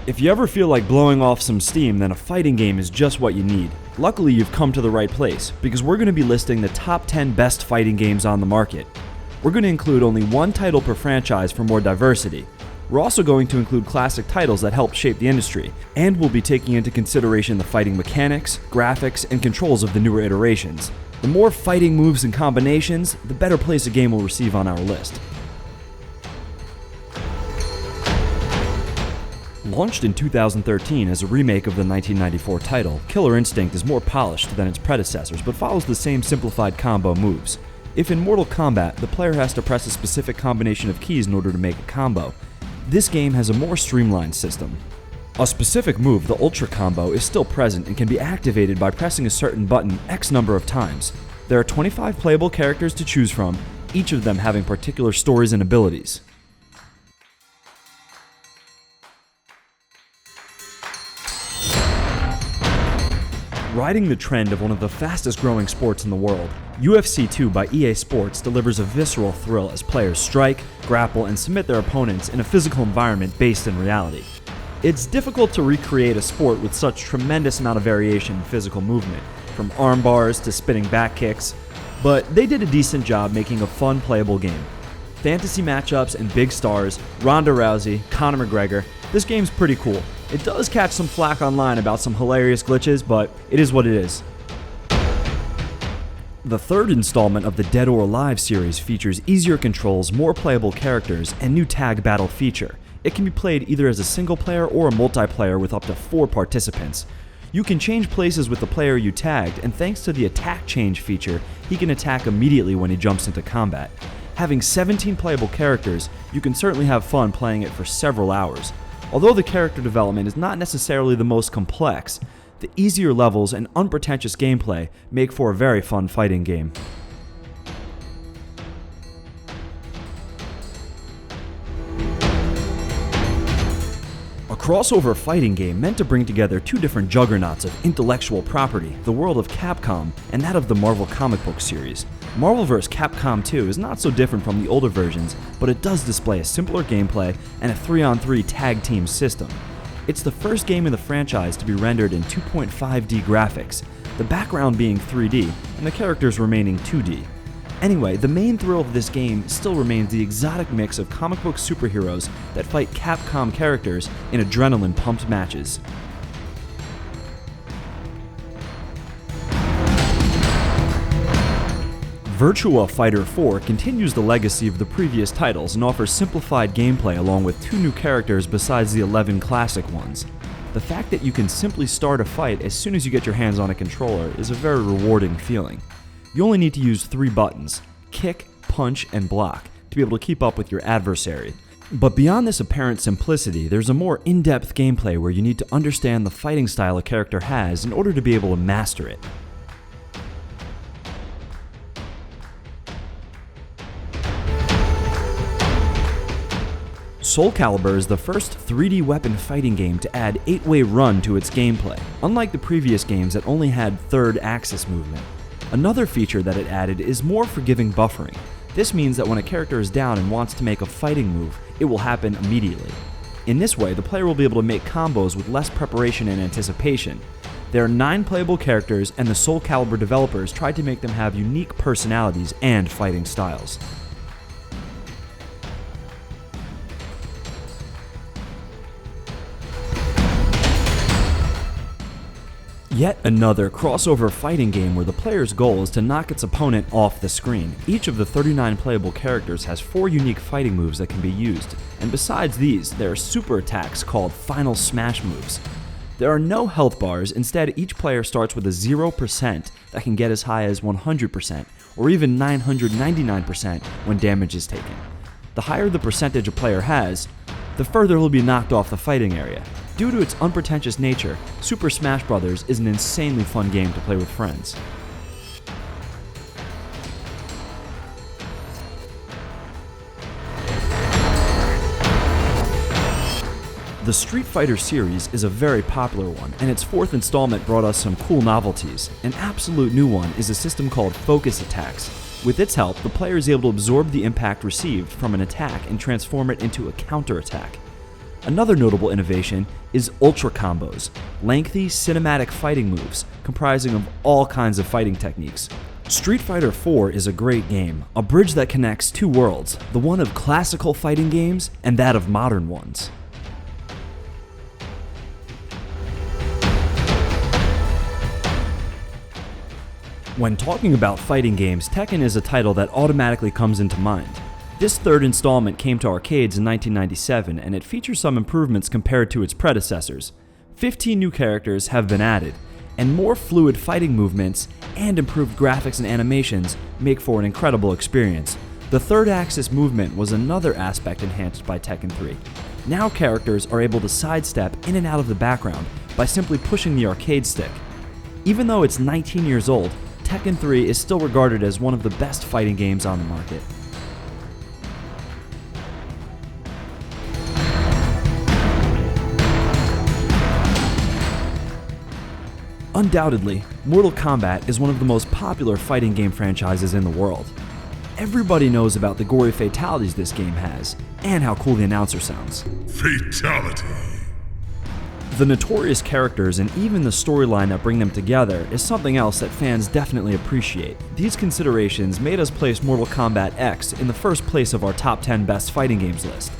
If you ever feel like blowing off some steam, then a fighting game is just what you need. Luckily, you've come to the right place, because we're going to be listing the top 10 best fighting games on the market. We're going to include only one title per franchise for more diversity. We're also going to include classic titles that helped shape the industry, and we'll be taking into consideration the fighting mechanics, graphics, and controls of the newer iterations. The more fighting moves and combinations, the better place a game will receive on our list. Launched in 2013 as a remake of the 1994 title, Killer Instinct is more polished than its predecessors but follows the same simplified combo moves. If in Mortal Kombat, the player has to press a specific combination of keys in order to make a combo, this game has a more streamlined system. A specific move, the Ultra Combo, is still present and can be activated by pressing a certain button X number of times. There are 25 playable characters to choose from, each of them having particular stories and abilities. Riding the trend of one of the fastest growing sports in the world, UFC 2 by EA Sports delivers a visceral thrill as players strike, grapple, and submit their opponents in a physical environment based in reality. It's difficult to recreate a sport with such tremendous amount of variation in physical movement, from arm bars to spinning back kicks, but they did a decent job making a fun, playable game. Fantasy matchups and big stars, Ronda Rousey, Conor McGregor, this game's pretty cool. It does catch some flack online about some hilarious glitches, but it is what it is. The third installment of the Dead or Alive series features easier controls, more playable characters, and new tag battle feature. It can be played either as a single player or a multiplayer with up to 4 participants. You can change places with the player you tagged, and thanks to the attack change feature, he can attack immediately when he jumps into combat. Having 17 playable characters, you can certainly have fun playing it for several hours. Although the character development is not necessarily the most complex, the easier levels and unpretentious gameplay make for a very fun fighting game. A crossover fighting game meant to bring together two different juggernauts of intellectual property, the world of Capcom and that of the Marvel comic book series. Marvel vs. Capcom 2 is not so different from the older versions, but it does display a simpler gameplay and a 3-on-3 tag team system. It's the first game in the franchise to be rendered in 2.5D graphics, the background being 3D and the characters remaining 2D. Anyway, the main thrill of this game still remains the exotic mix of comic book superheroes that fight Capcom characters in adrenaline-pumped matches. VIRTUA Fighter 4 continues the legacy of the previous titles and offers simplified gameplay along with 2 new characters besides the 11 classic ones. The fact that you can simply start a fight as soon as you get your hands on a controller is a very rewarding feeling. You only need to use 3 buttons, kick, punch, and block, to be able to keep up with your adversary. But beyond this apparent simplicity, there's a more in-depth gameplay where you need to understand the fighting style a character has in order to be able to master it. SOULCALIBUR is the first 3D weapon fighting game to add 8-way run to its gameplay, unlike the previous games that only had third axis movement. Another feature that it added is more forgiving buffering. This means that when a character is down and wants to make a fighting move, it will happen immediately. In this way, the player will be able to make combos with less preparation and anticipation. There are 9 playable characters, and the SOULCALIBUR developers tried to make them have unique personalities and fighting styles. Yet another crossover fighting game where the player's goal is to knock its opponent off the screen. Each of the 39 playable characters has 4 unique fighting moves that can be used, and besides these, there are super attacks called Final Smash moves. There are no health bars, instead each player starts with a 0% that can get as high as 100%, or even 999% when damage is taken. The higher the percentage a player has, the further he'll be knocked off the fighting area. Due to its unpretentious nature, Super Smash Bros. Is an insanely fun game to play with friends. The Street Fighter series is a very popular one, and its 4th installment brought us some cool novelties. An absolute new one is a system called Focus Attacks. With its help, the player is able to absorb the impact received from an attack and transform it into a counter-attack. Another notable innovation is Ultra Combos, lengthy cinematic fighting moves comprising of all kinds of fighting techniques. Street Fighter IV is a great game, a bridge that connects two worlds, the one of classical fighting games and that of modern ones. When talking about fighting games, Tekken is a title that automatically comes into mind. This third installment came to arcades in 1997, and it features some improvements compared to its predecessors. 15 new characters have been added, and more fluid fighting movements and improved graphics and animations make for an incredible experience. The third axis movement was another aspect enhanced by Tekken 3. Now characters are able to sidestep in and out of the background by simply pushing the arcade stick. Even though it's 19 years old, Tekken 3 is still regarded as one of the best fighting games on the market. Undoubtedly, Mortal Kombat is one of the most popular fighting game franchises in the world. Everybody knows about the gory fatalities this game has, and how cool the announcer sounds. Fatality. The notorious characters and even the storyline that bring them together is something else that fans definitely appreciate. These considerations made us place Mortal Kombat X in the first place of our top 10 best fighting games list.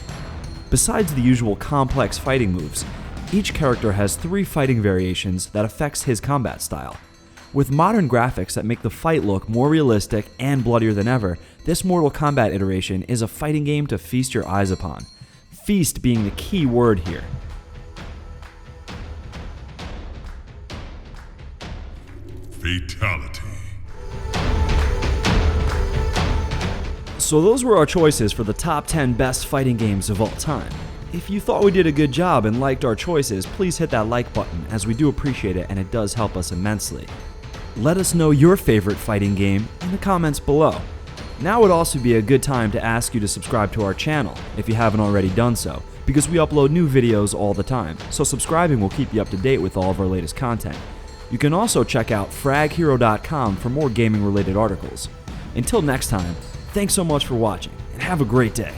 Besides the usual complex fighting moves, each character has 3 fighting variations that affects his combat style. With modern graphics that make the fight look more realistic and bloodier than ever, this Mortal Kombat iteration is a fighting game to feast your eyes upon. Feast being the key word here. Fatality. So those were our choices for the top 10 best fighting games of all time. If you thought we did a good job and liked our choices, please hit that like button, as we do appreciate it and it does help us immensely. Let us know your favorite fighting game in the comments below. Now would also be a good time to ask you to subscribe to our channel if you haven't already done so, because we upload new videos all the time, so subscribing will keep you up to date with all of our latest content. You can also check out fraghero.com for more gaming related articles. Until next time, thanks so much for watching and have a great day.